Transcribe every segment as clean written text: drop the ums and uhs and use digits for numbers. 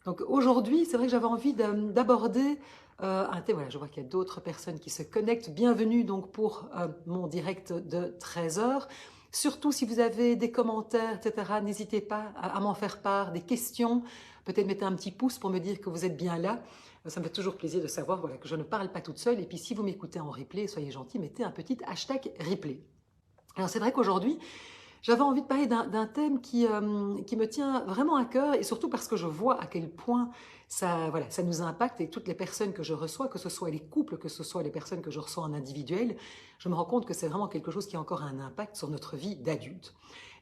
Donc aujourd'hui, c'est vrai que j'avais envie d'aborder un thème. Voilà, je vois qu'il y a d'autres personnes qui se connectent. Bienvenue donc pour mon direct de 13 heures. Surtout si vous avez des commentaires, etc., n'hésitez pas à m'en faire part, des questions. Peut-être mettez un petit pouce pour me dire que vous êtes bien là. Ça me fait toujours plaisir de savoir voilà, que je ne parle pas toute seule. Et puis si vous m'écoutez en replay, soyez gentils, mettez un petit hashtag replay. Alors c'est vrai qu'aujourd'hui, j'avais envie de parler d'un thème qui me tient vraiment à cœur et surtout parce que je vois à quel point ça, voilà, ça nous impacte et toutes les personnes que je reçois, que ce soit les couples, que ce soit les personnes que je reçois en individuel, je me rends compte que c'est vraiment quelque chose qui a encore un impact sur notre vie d'adulte.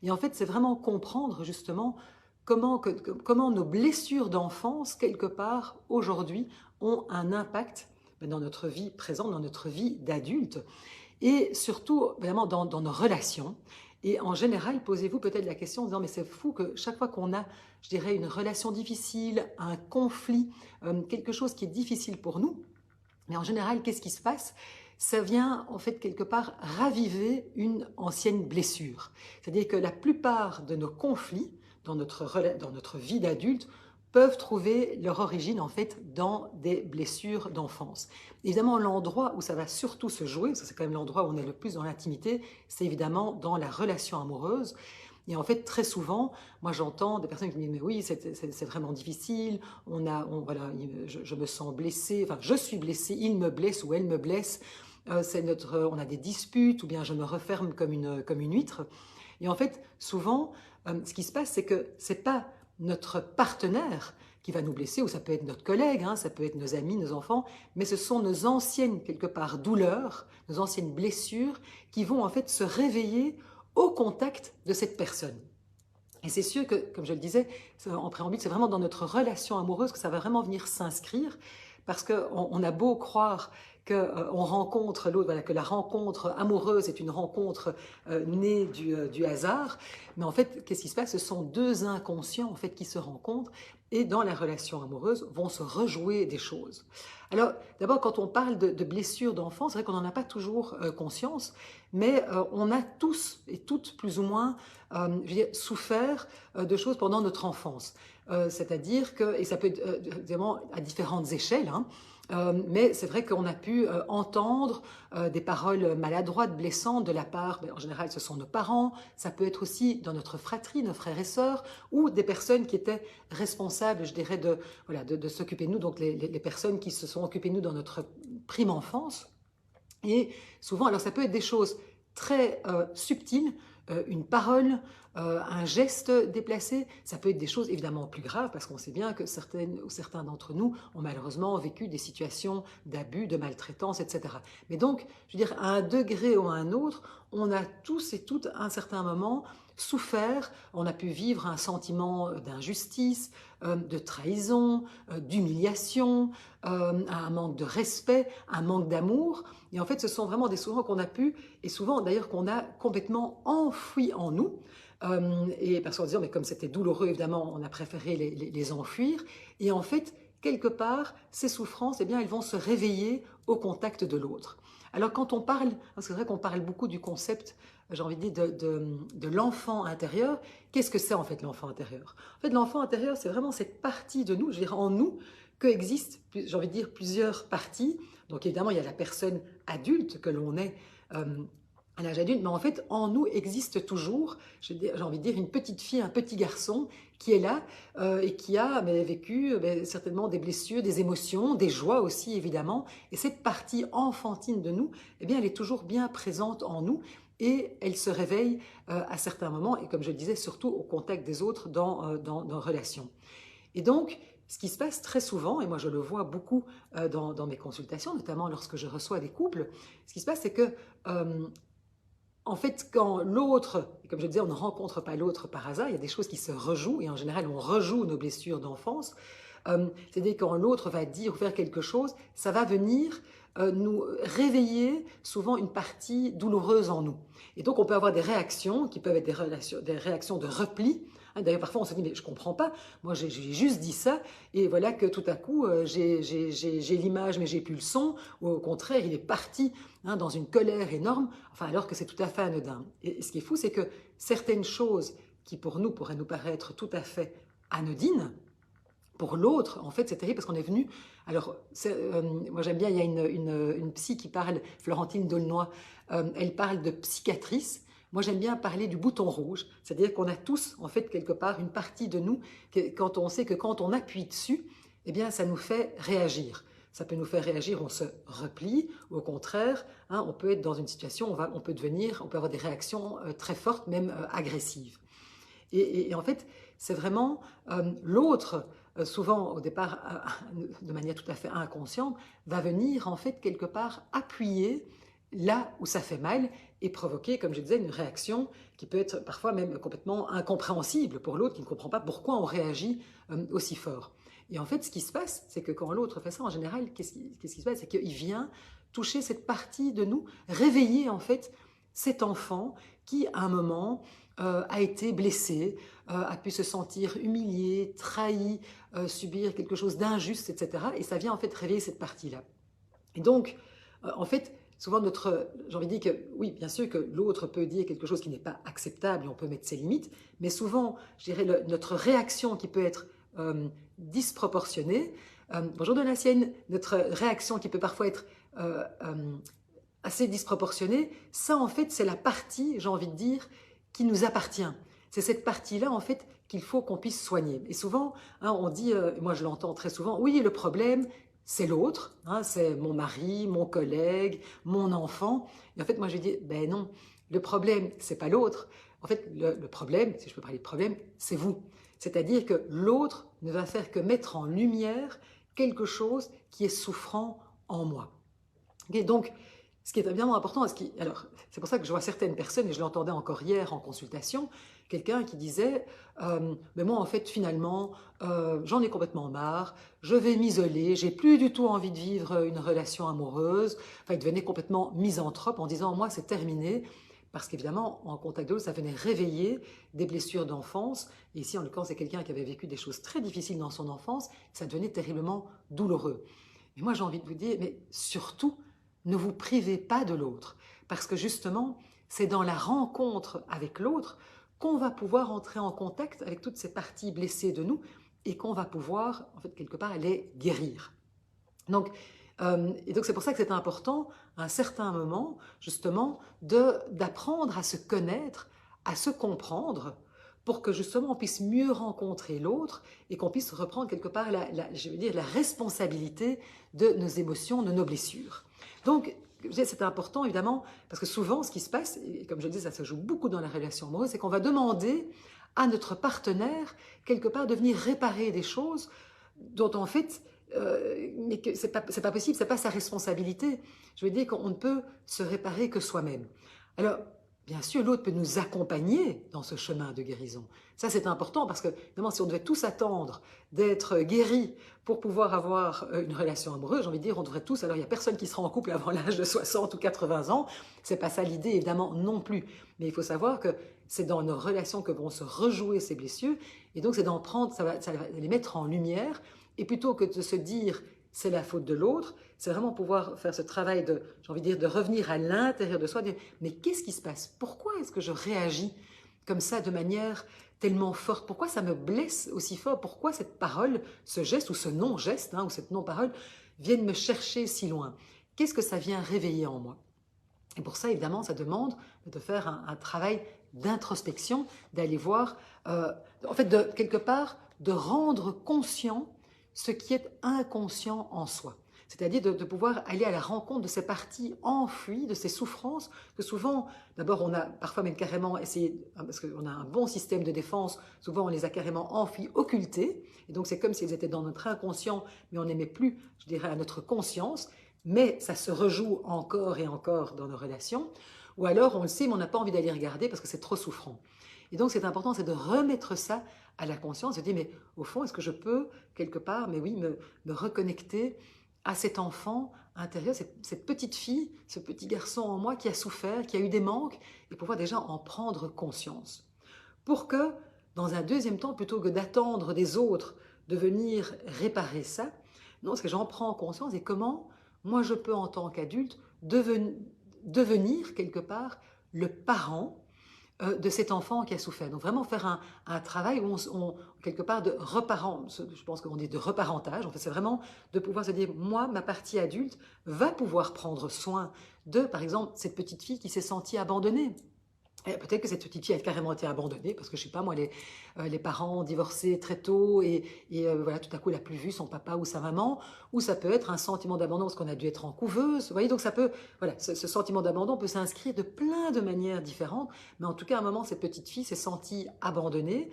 Et en fait, c'est vraiment comprendre justement comment nos blessures d'enfance, quelque part, aujourd'hui, ont un impact dans notre vie présente, dans notre vie d'adulte et surtout vraiment dans nos relations. Et en général, posez-vous peut-être la question en disant, mais c'est fou que chaque fois qu'on a, je dirais, une relation difficile, un conflit, quelque chose qui est difficile pour nous, mais en général, qu'est-ce qui se passe? Ça vient en fait quelque part raviver une ancienne blessure. C'est-à-dire que la plupart de nos conflits dans notre vie d'adulte peuvent trouver leur origine en fait dans des blessures d'enfance. Évidemment, l'endroit où ça va surtout se jouer, ça c'est quand même l'endroit où on est le plus dans l'intimité, c'est évidemment dans la relation amoureuse. Et en fait, très souvent, moi j'entends des personnes qui me disent mais oui, c'est vraiment difficile, voilà, je me sens blessée, enfin je suis blessée, il me blesse ou elle me blesse, on a des disputes ou bien je me referme comme une huître. Et en fait, souvent, ce qui se passe, c'est que c'est pas notre partenaire qui va nous blesser, ou ça peut être notre collègue, hein, ça peut être nos amis, nos enfants, mais ce sont nos anciennes, quelque part, douleurs, nos anciennes blessures qui vont en fait se réveiller au contact de cette personne. Et c'est sûr que, comme je le disais en préambule, c'est vraiment dans notre relation amoureuse que ça va vraiment venir s'inscrire, parce qu'on a beau croire qu'on rencontre l'autre, voilà, que la rencontre amoureuse est une rencontre née du hasard, mais en fait, qu'est-ce qui se passe? Ce sont deux inconscients en fait qui se rencontrent et dans la relation amoureuse vont se rejouer des choses. Alors, d'abord, quand on parle de blessures d'enfance, c'est vrai qu'on n'en a pas toujours conscience, mais on a tous et toutes plus ou moins je veux dire, souffert de choses pendant notre enfance. C'est-à-dire que, et ça peut être évidemment à différentes échelles, hein, mais c'est vrai qu'on a pu entendre des paroles maladroites, blessantes de la part, en général ce sont nos parents, ça peut être aussi dans notre fratrie, nos frères et sœurs, ou des personnes qui étaient responsables, je dirais, voilà, de s'occuper de nous, donc les personnes qui se sont occupées de nous dans notre prime enfance. Et souvent, alors ça peut être des choses très subtiles, une parole, un geste déplacé, ça peut être des choses évidemment plus graves parce qu'on sait bien que certaines ou certains d'entre nous ont malheureusement vécu des situations d'abus, de maltraitance, etc. Mais donc, je veux dire, à un degré ou à un autre, on a tous et toutes à un certain moment souffert, on a pu vivre un sentiment d'injustice, de trahison, d'humiliation, un manque de respect, un manque d'amour. Et en fait, ce sont vraiment des souvenirs qu'on a pu, et souvent d'ailleurs qu'on a complètement enfouis en nous. Et parce qu'on se dit, mais comme c'était douloureux, évidemment, on a préféré les enfuir. Et en fait, quelque part, ces souffrances, eh bien, elles vont se réveiller au contact de l'autre. Alors quand on parle, parce que c'est vrai qu'on parle beaucoup du concept, j'ai envie de dire, de l'enfant intérieur, qu'est-ce que c'est en fait l'enfant intérieur? En fait, l'enfant intérieur, c'est vraiment cette partie de nous, je veux dire, en nous, coexistent, j'ai envie de dire, plusieurs parties. Donc évidemment, il y a la personne adulte que l'on est à l'âge adulte, mais en fait, en nous existe toujours, j'ai envie de dire, une petite fille, un petit garçon qui est là et qui a vécu certainement des blessures, des émotions, des joies aussi, évidemment. Et cette partie enfantine de nous, eh bien, elle est toujours bien présente en nous et elle se réveille à certains moments, et comme je le disais, surtout au contact des autres dans relations. Et donc, ce qui se passe très souvent, et moi je le vois beaucoup dans mes consultations, notamment lorsque je reçois des couples, ce qui se passe, c'est que euh, en fait, quand l'autre, comme je disais, on ne rencontre pas l'autre par hasard, il y a des choses qui se rejouent, et en général, on rejoue nos blessures d'enfance. C'est-à-dire quand l'autre va dire ou faire quelque chose, ça va venir nous réveiller souvent une partie douloureuse en nous. Et donc, on peut avoir des réactions qui peuvent être des réactions de repli. D'ailleurs, parfois, on se dit, mais je ne comprends pas, moi, j'ai juste dit ça, et voilà que tout à coup, j'ai l'image, mais j'ai plus le son, ou au contraire, il est parti dans une colère énorme, enfin, alors que c'est tout à fait anodin. Et ce qui est fou, c'est que certaines choses qui, pour nous, pourraient nous paraître tout à fait anodines, Pour l'autre, en fait, c'est terrible parce qu'on est venu. Alors, moi j'aime bien, il y a une psy qui parle, Florentine D'aulnoy, elle parle de psychiatrice. Moi j'aime bien parler du bouton rouge, c'est-à-dire qu'on a tous, en fait, quelque part, une partie de nous, quand on sait que quand on appuie dessus, eh bien, ça nous fait réagir. Ça peut nous faire réagir, on se replie, ou au contraire, hein, on peut être dans une situation, on peut avoir des réactions très fortes, même agressives. Et en fait, c'est vraiment l'autre, souvent au départ, de manière tout à fait inconsciente, va venir en fait quelque part appuyer là où ça fait mal et provoquer, comme je disais, une réaction qui peut être parfois même complètement incompréhensible pour l'autre qui ne comprend pas pourquoi on réagit aussi fort. Et en fait, ce qui se passe, c'est que quand l'autre fait ça, en général, qu'est-ce qui se passe? C'est qu'il vient toucher cette partie de nous, réveiller en fait cet enfant qui, à un moment, a été blessé, a pu se sentir humilié, trahi, subir quelque chose d'injuste, etc. Et ça vient en fait réveiller cette partie-là. Et donc, en fait, souvent j'ai envie de dire que oui, bien sûr que l'autre peut dire quelque chose qui n'est pas acceptable et on peut mettre ses limites, mais souvent, je dirais, notre réaction qui peut être disproportionnée, bonjour Donatienne, notre réaction qui peut parfois être assez disproportionnée, ça en fait c'est la partie, j'ai envie de dire, qui nous appartient. C'est cette partie-là en fait qu'il faut qu'on puisse soigner. Et souvent, hein, on dit, moi je l'entends très souvent, oui le problème c'est l'autre, hein, c'est mon mari, mon collègue, mon enfant. Et en fait moi je dis, ben non, le problème c'est pas l'autre. En fait le problème, si je peux parler de problème, c'est vous. C'est-à-dire que l'autre ne va faire que mettre en lumière quelque chose qui est souffrant en moi. Okay, donc, ce qui est évidemment important, alors c'est pour ça que je vois certaines personnes, et je l'entendais encore hier en consultation, quelqu'un qui disait mais moi en fait finalement j'en ai complètement marre, je vais m'isoler, j'ai plus du tout envie de vivre une relation amoureuse. Enfin, il devenait complètement misanthrope en disant moi c'est terminé, parce qu'évidemment en contact de l'autre ça venait réveiller des blessures d'enfance, et ici en l'occurrence c'est quelqu'un qui avait vécu des choses très difficiles dans son enfance, ça devenait terriblement douloureux. Et moi j'ai envie de vous dire, mais surtout ne vous privez pas de l'autre, parce que justement, c'est dans la rencontre avec l'autre qu'on va pouvoir entrer en contact avec toutes ces parties blessées de nous et qu'on va pouvoir, en fait, quelque part, les guérir. Donc, et donc c'est pour ça que c'est important, à un certain moment, justement, d'apprendre à se connaître, à se comprendre, pour que justement on puisse mieux rencontrer l'autre et qu'on puisse reprendre quelque part je veux dire, la responsabilité de nos émotions, de nos blessures. Donc, c'est important évidemment, parce que souvent ce qui se passe, et comme je le dis, ça se joue beaucoup dans la relation amoureuse, c'est qu'on va demander à notre partenaire quelque part de venir réparer des choses dont en fait, mais que c'est pas possible, c'est pas sa responsabilité. Je veux dire qu'on ne peut se réparer que soi-même. Alors, bien sûr, l'autre peut nous accompagner dans ce chemin de guérison. Ça, c'est important parce que, évidemment, si on devait tous attendre d'être guéris pour pouvoir avoir une relation amoureuse, j'ai envie de dire, on devrait tous, alors il n'y a personne qui sera en couple avant l'âge de 60 ou 80 ans, c'est pas ça l'idée, évidemment, non plus. Mais il faut savoir que c'est dans nos relations que vont se rejouer ces blessures, et donc c'est d'en prendre, ça va les mettre en lumière, et plutôt que de se dire c'est la faute de l'autre, c'est vraiment pouvoir faire ce travail de, j'ai envie de dire, de revenir à l'intérieur de soi, de dire mais qu'est-ce qui se passe? Pourquoi est-ce que je réagis comme ça de manière tellement forte? Pourquoi ça me blesse aussi fort? Pourquoi cette parole, ce geste ou ce non-geste, hein, ou cette non-parole viennent me chercher si loin? Qu'est-ce que ça vient réveiller en moi? Et pour ça, évidemment, ça demande de faire un travail d'introspection, d'aller voir, en fait, quelque part, de rendre conscient ce qui est inconscient en soi. C'est-à-dire de pouvoir aller à la rencontre de ces parties enfuies, de ces souffrances que souvent, d'abord on a parfois même carrément essayé, parce qu'on a un bon système de défense, souvent on les a carrément enfuies, occultées, et donc c'est comme si elles étaient dans notre inconscient, mais on n'aimait plus, je dirais, à notre conscience, mais ça se rejoue encore et encore dans nos relations, ou alors on le sait mais on n'a pas envie d'aller regarder parce que c'est trop souffrant. Et donc c'est important, c'est de remettre ça à la conscience, de dire mais au fond est-ce que je peux quelque part, mais oui, me reconnecter à cet enfant intérieur, cette petite fille, ce petit garçon en moi qui a souffert, qui a eu des manques, et pouvoir déjà en prendre conscience. Pour que, dans un deuxième temps, plutôt que d'attendre des autres de venir réparer ça, non, c'est que j'en prends conscience et comment moi je peux en tant qu'adulte devenir quelque part le parent de cet enfant qui a souffert. Donc vraiment faire un travail où quelque part de reparent, je pense qu'on dit de reparentage, en fait c'est vraiment de pouvoir se dire, moi, ma partie adulte va pouvoir prendre soin de, par exemple, cette petite fille qui s'est sentie abandonnée. Peut-être que cette petite fille a carrément été abandonnée parce que, je sais pas moi, les parents ont divorcé très tôt et voilà, tout à coup, elle n'a plus vu son papa ou sa maman. Ou ça peut être un sentiment d'abandon parce qu'on a dû être en couveuse. Vous voyez, donc ça peut, voilà, ce sentiment d'abandon peut s'inscrire de plein de manières différentes. Mais en tout cas, à un moment, cette petite fille s'est sentie abandonnée.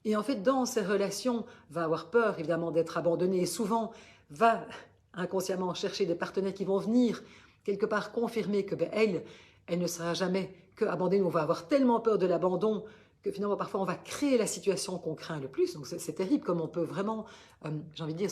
Et en fait, dans ses relations, va avoir peur évidemment d'être abandonnée et souvent va inconsciemment chercher des partenaires qui vont venir quelque part confirmer que elle ne sera jamais que abandonnée. On va avoir tellement peur de l'abandon que finalement parfois on va créer la situation qu'on craint le plus. Donc c'est terrible comme on peut vraiment, j'ai envie de dire,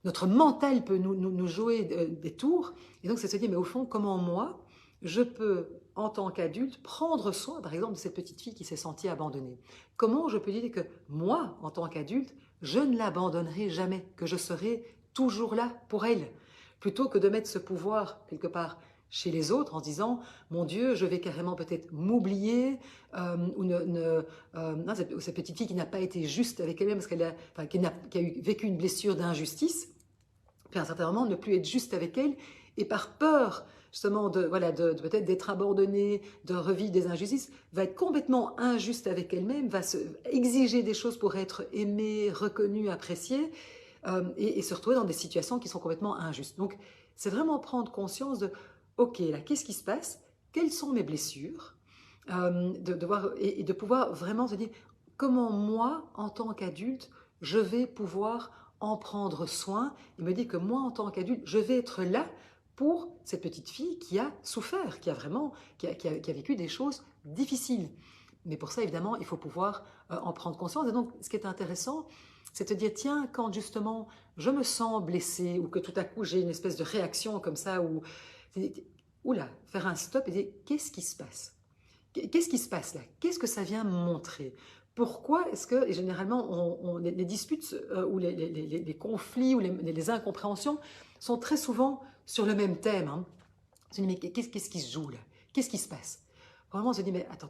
notre mental peut nous jouer des tours. Et donc c'est se dire, mais au fond, comment moi, je peux, en tant qu'adulte, prendre soin, par exemple, de cette petite fille qui s'est sentie abandonnée. Comment je peux dire que moi, en tant qu'adulte, je ne l'abandonnerai jamais, que je serai toujours là pour elle, plutôt que de mettre ce pouvoir quelque part chez les autres en se disant, mon Dieu, je vais carrément peut-être m'oublier, non, cette petite fille qui n'a pas été juste avec elle-même, parce enfin, qui a vécu une blessure d'injustice, puis à un certain moment ne plus être juste avec elle, et par peur justement voilà, de peut-être d'être abandonnée, de revivre des injustices, va être complètement injuste avec elle-même, va exiger des choses pour être aimée, reconnue, appréciée, et se retrouver dans des situations qui sont complètement injustes. Donc c'est vraiment prendre conscience de, ok, là, qu'est-ce qui se passe? Quelles sont mes blessures? Et de pouvoir vraiment se dire, comment moi, en tant qu'adulte, je vais pouvoir en prendre soin et me dire que moi, en tant qu'adulte, je vais être là pour cette petite fille qui a souffert, qui a vécu des choses difficiles. Mais pour ça, évidemment, il faut pouvoir en prendre conscience. Et donc, ce qui est intéressant, c'est de dire, tiens, quand justement je me sens blessée ou que tout à coup j'ai une espèce de réaction comme ça, oula, faire un stop et dire, qu'est-ce qui se passe? Qu'est-ce qui se passe là? Qu'est-ce que ça vient montrer? Pourquoi est-ce que, et généralement, les disputes ou les conflits ou les incompréhensions sont très souvent sur le même thème. Hein. On se dit, mais qu'est-ce qui se joue là? Qu'est-ce qui se passe? Vraiment, on se dit, mais attends.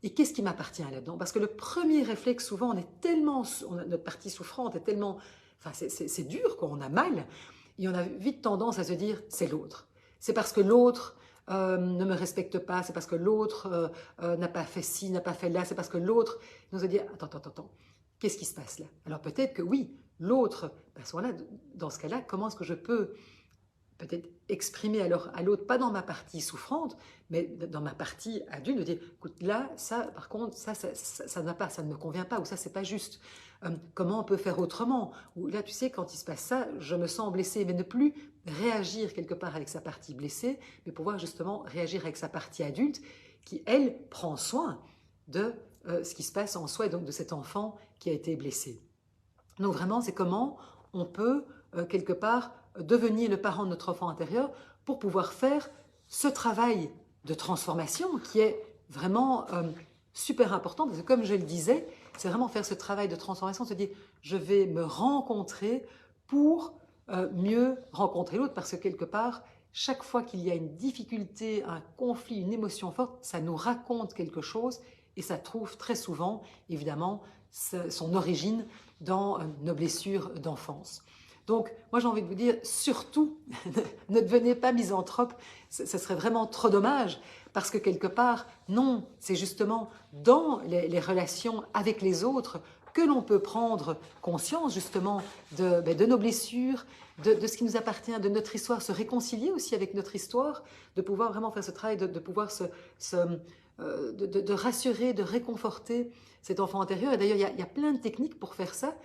Et qu'est-ce qui m'appartient là-dedans? Parce que le premier réflexe, souvent, notre partie souffrante est tellement, enfin, c'est dur, quoi, on a mal. Et on a vite tendance à se dire, c'est l'autre. C'est parce que l'autre ne me respecte pas, c'est parce que l'autre n'a pas fait ci, n'a pas fait là, c'est parce que l'autre nous a dit, attends, qu'est-ce qui se passe là? Alors peut-être que oui, l'autre, dans ce cas-là, comment est-ce que je peux peut-être exprimer alors à l'autre, pas dans ma partie souffrante, mais dans ma partie adulte, de dire, écoute, là, ça, par contre, ça ne va pas, ça ne me convient pas, ou ça, c'est pas juste. Comment on peut faire autrement? Ou là, tu sais, quand il se passe ça, je me sens blessée, mais ne plus réagir quelque part avec sa partie blessée, mais pouvoir justement réagir avec sa partie adulte, qui, elle, prend soin de ce qui se passe en soi, et donc de cet enfant qui a été blessé. Donc vraiment, c'est comment on peut, quelque part, devenir le parent de notre enfant intérieur pour pouvoir faire ce travail de transformation qui est vraiment super important. Parce que comme je le disais, c'est vraiment faire ce travail de transformation, se dire, je vais me rencontrer pour mieux rencontrer l'autre. Parce que quelque part, chaque fois qu'il y a une difficulté, un conflit, une émotion forte, ça nous raconte quelque chose et ça trouve très souvent, évidemment, son origine dans nos blessures d'enfance. Donc, moi j'ai envie de vous dire, surtout, ne devenez pas misanthrope, ce serait vraiment trop dommage, parce que quelque part, non, c'est justement dans les relations avec les autres que l'on peut prendre conscience justement de nos blessures, de ce qui nous appartient, de notre histoire, se réconcilier aussi avec notre histoire, de pouvoir vraiment faire ce travail, de pouvoir de rassurer, de réconforter cet enfant intérieur. Et d'ailleurs, il y a plein de techniques pour faire ça,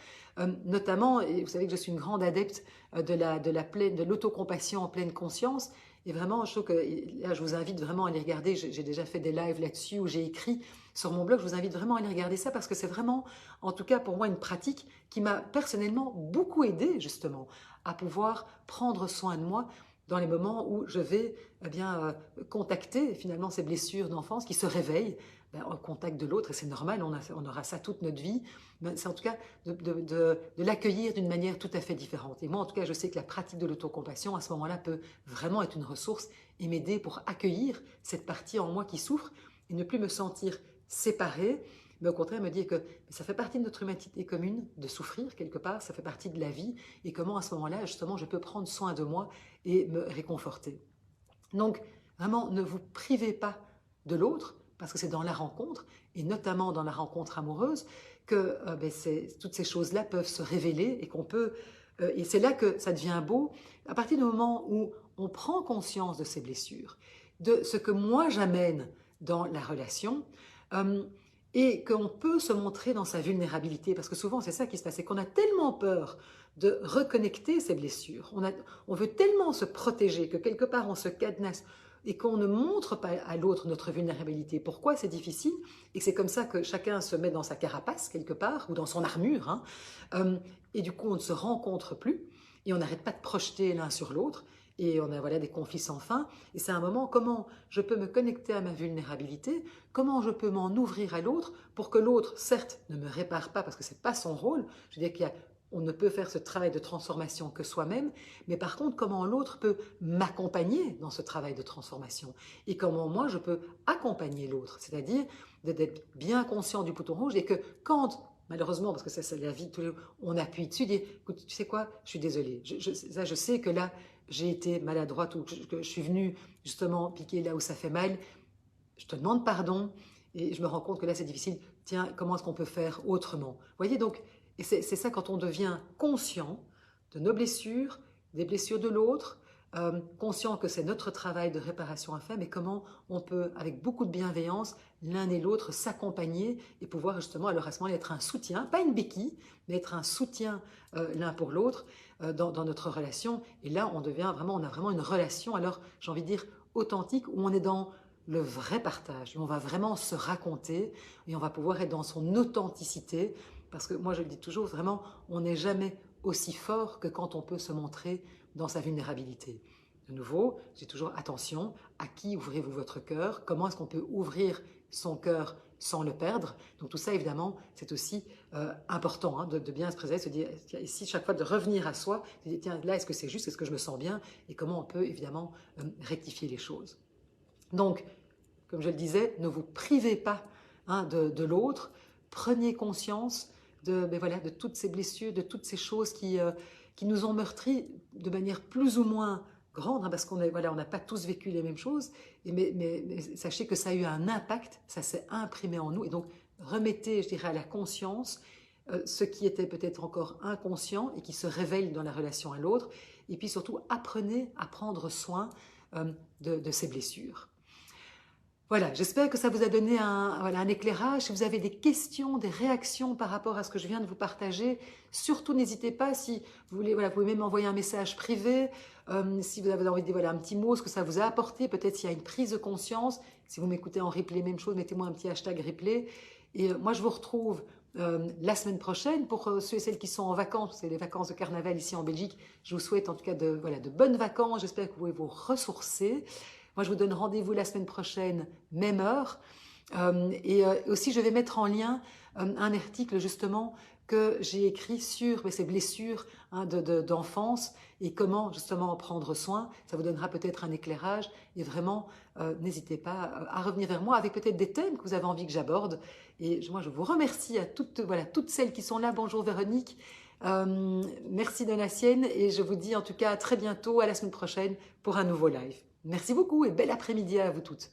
notamment, et vous savez que je suis une grande adepte de l'autocompassion en pleine conscience. Et vraiment, je trouve que là, je vous invite vraiment à aller regarder. J'ai déjà fait des lives là-dessus où j'ai écrit sur mon blog. Je vous invite vraiment à aller regarder ça parce que c'est vraiment, en tout cas pour moi, une pratique qui m'a personnellement beaucoup aidée justement à pouvoir prendre soin de moi dans les moments où je vais contacter finalement ces blessures d'enfance qui se réveillent au contact de l'autre. Et c'est normal, on aura ça toute notre vie. Mais c'est en tout cas de l'accueillir d'une manière tout à fait différente. Et moi, en tout cas, je sais que la pratique de l'autocompassion, à ce moment-là, peut vraiment être une ressource et m'aider pour accueillir cette partie en moi qui souffre et ne plus me sentir séparée, mais au contraire me dire que ça fait partie de notre humanité commune de souffrir quelque part, ça fait partie de la vie, et comment à ce moment-là, justement, je peux prendre soin de moi et me réconforter. Donc, vraiment, ne vous privez pas de l'autre, parce que c'est dans la rencontre, et notamment dans la rencontre amoureuse, que toutes ces choses-là peuvent se révéler et qu'on peut... et c'est là que ça devient beau, à partir du moment où on prend conscience de ces blessures, de ce que moi j'amène dans la relation, et qu'on peut se montrer dans sa vulnérabilité, parce que souvent c'est ça qui se passe, c'est qu'on a tellement peur de reconnecter ces blessures, on veut tellement se protéger que quelque part on se cadenasse et qu'on ne montre pas à l'autre notre vulnérabilité. Pourquoi c'est difficile? Et c'est comme ça que chacun se met dans sa carapace quelque part, ou dans son armure, hein. Et du coup on ne se rencontre plus, et on n'arrête pas de projeter l'un sur l'autre, et on a voilà, des conflits sans fin. Et c'est un moment, comment je peux me connecter à ma vulnérabilité, comment je peux m'en ouvrir à l'autre, pour que l'autre, certes, ne me répare pas, parce que ce n'est pas son rôle. Je veux dire qu'on ne peut faire ce travail de transformation que soi-même, mais par contre, comment l'autre peut m'accompagner dans ce travail de transformation, et comment moi, je peux accompagner l'autre, c'est-à-dire d'être bien conscient du bouton rouge, et que quand... Malheureusement, parce que ça c'est la vie, on appuie dessus, dit, écoute, tu sais quoi, je suis désolée, je sais que là, j'ai été maladroite, ou que je suis venue justement piquer là où ça fait mal, je te demande pardon, et je me rends compte que là c'est difficile, tiens, comment est-ce qu'on peut faire autrement? Vous voyez, donc, et c'est ça quand on devient conscient de nos blessures, des blessures de l'autre, conscient que c'est notre travail de réparation à faire, mais comment on peut, avec beaucoup de bienveillance, l'un et l'autre s'accompagner et pouvoir justement, alors à ce moment-là, être un soutien, pas une béquille, mais être un soutien l'un pour l'autre dans notre relation. Et là, on a vraiment une relation, alors j'ai envie de dire authentique, où on est dans le vrai partage, où on va vraiment se raconter et on va pouvoir être dans son authenticité, parce que moi je le dis toujours, vraiment, on n'est jamais aussi fort que quand on peut se montrer dans sa vulnérabilité. De nouveau, j'ai toujours attention, à qui ouvrez-vous votre cœur, comment est-ce qu'on peut ouvrir son cœur sans le perdre. Donc tout ça, évidemment, c'est aussi important hein, de bien se préserver, se dire, ici, chaque fois de revenir à soi, de dire, tiens, là, est-ce que c'est juste, est-ce que je me sens bien, et comment on peut, évidemment, rectifier les choses. Donc, comme je le disais, ne vous privez pas hein, de l'autre, prenez conscience de toutes ces blessures, de toutes ces choses qui nous ont meurtris de manière plus ou moins grande, hein, parce qu'on n'a pas tous vécu les mêmes choses, mais sachez que ça a eu un impact, ça s'est imprimé en nous, et donc remettez, je dirais, à la conscience ce qui était peut-être encore inconscient et qui se révèle dans la relation à l'autre, et puis surtout apprenez à prendre soin de ces blessures. Voilà, j'espère que ça vous a donné un éclairage. Si vous avez des questions, des réactions par rapport à ce que je viens de vous partager, surtout n'hésitez pas. Si vous voulez, vous pouvez même m'envoyer un message privé. Si vous avez envie de dire un petit mot, ce que ça vous a apporté, peut-être s'il y a une prise de conscience. Si vous m'écoutez en replay, même chose, mettez-moi un petit hashtag replay. Et moi, je vous retrouve la semaine prochaine. Pour ceux et celles qui sont en vacances, c'est les vacances de carnaval ici en Belgique, je vous souhaite en tout cas de bonnes vacances. J'espère que vous pouvez vous ressourcer. Moi, je vous donne rendez-vous la semaine prochaine, même heure. Et aussi, je vais mettre en lien un article justement que j'ai écrit sur ces blessures hein, d'enfance et comment justement en prendre soin. Ça vous donnera peut-être un éclairage. Et vraiment, n'hésitez pas à revenir vers moi avec peut-être des thèmes que vous avez envie que j'aborde. Et moi, je vous remercie à toutes celles qui sont là. Bonjour Véronique. Merci Donatienne. Et je vous dis en tout cas à très bientôt, à la semaine prochaine pour un nouveau live. Merci beaucoup et bel après-midi à vous toutes.